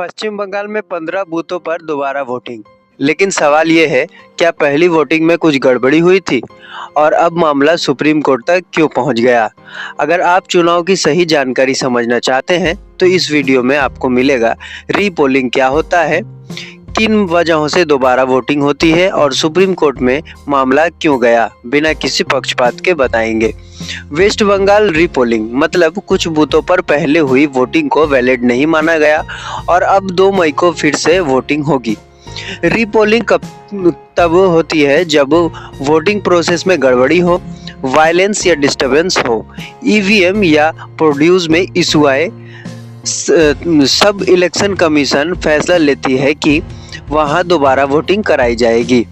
पश्चिम बंगाल में 15 बूथों पर दोबारा वोटिंग। लेकिन सवाल ये है, क्या पहली वोटिंग में कुछ गड़बड़ी हुई थी और अब मामला सुप्रीम कोर्ट तक क्यों पहुंच गया? अगर आप चुनाव की सही जानकारी समझना चाहते हैं तो इस वीडियो में आपको मिलेगा रीपोलिंग क्या होता है, किन वजहों से दोबारा वोटिंग होती है और सुप्रीम कोर्ट में मामला क्यों गया, बिना किसी पक्षपात के बताएंगे। वेस्ट बंगाल रीपोलिंग मतलब कुछ बूथों पर पहले हुई वोटिंग को वैलिड नहीं माना गया और अब 2 मई को फिर से वोटिंग होगी। रीपोलिंग तब होती है जब वोटिंग प्रोसेस में गड़बड़ी हो, वायलेंस या डिस्टरबेंस हो, ईवीएम या प्रोड्यूस में इशू आए। सब इलेक्शन कमीशन फैसला लेती है कि वहां दोबारा वोटिंग कराई जाएगी।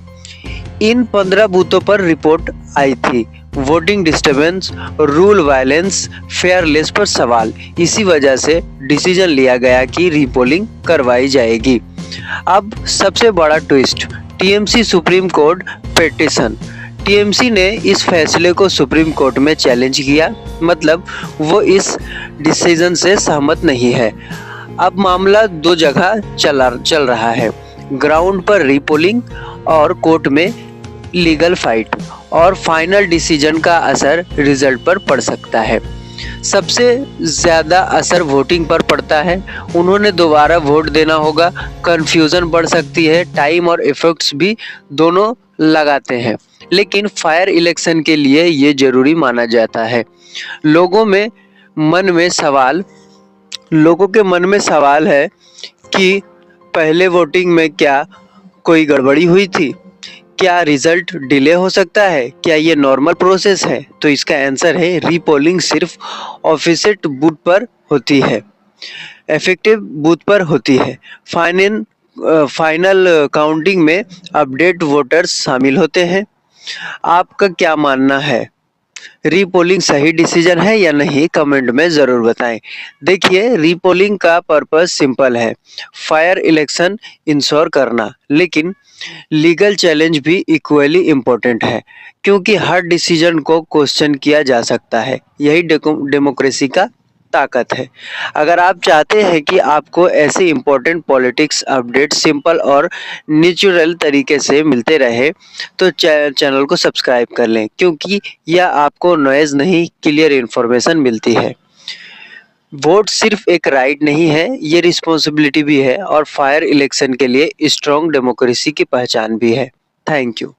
इन 15 बूथों पर रिपोर्ट आई थी, voting disturbance, rule violence, fearless पर सवाल। इसी वजह से डिसीजन लिया गया कि रीपोलिंग करवाई जाएगी। अब सबसे बड़ा twist, TMC supreme court petition. TMC ने इस फैसले को सुप्रीम कोर्ट में चैलेंज किया, मतलब वो इस डिसीजन से सहमत नहीं है। अब मामला 2 जगह चल रहा है, ग्राउंड पर रीपोलिंग और कोर्ट में लीगल फाइट, और फाइनल डिसीजन का असर रिजल्ट पर पड़ सकता है। सबसे ज़्यादा असर वोटिंग पर पड़ता है, उन्होंने दोबारा वोट देना होगा, कंफ्यूजन बढ़ सकती है, टाइम और इफेक्ट्स भी दोनों लगाते हैं। लेकिन फायर इलेक्शन के लिए ये जरूरी माना जाता है। लोगों के मन में सवाल है कि पहले वोटिंग में क्या कोई गड़बड़ी हुई थी? क्या रिजल्ट डिले हो सकता है? क्या ये नॉर्मल प्रोसेस है? तो इसका आंसर है रीपोलिंग सिर्फ ऑफिशियल बूथ पर होती है, इफेक्टिव बूथ पर होती है। फाइनल काउंटिंग में अपडेट वोटर्स शामिल होते हैं। आपका क्या मानना है? रीपोलिंग सही डिसीजन है या नहीं? कमेंट में जरूर बताएं। देखिए, रीपोलिंग का पर्पस सिंपल है, फायर इलेक्शन इंश्योर करना, लेकिन लीगल चैलेंज भी इक्वली इम्पोर्टेंट है, क्योंकि हर डिसीजन को क्वेश्चन किया जा सकता है। यही डेमोक्रेसी का ताकत है। अगर आप चाहते हैं कि आपको ऐसे इम्पोर्टेंट पॉलिटिक्स अपडेट सिंपल और नेचुरल तरीके से मिलते रहे तो चैनल को सब्सक्राइब कर लें, क्योंकि यह आपको नॉइज नहीं, क्लियर इन्फॉर्मेशन मिलती है। वोट सिर्फ एक राइट नहीं है, ये रिस्पॉन्सिबिलिटी भी है, और फायर इलेक्शन के लिए स्ट्रॉन्ग डेमोक्रेसी की पहचान भी है। Thank you.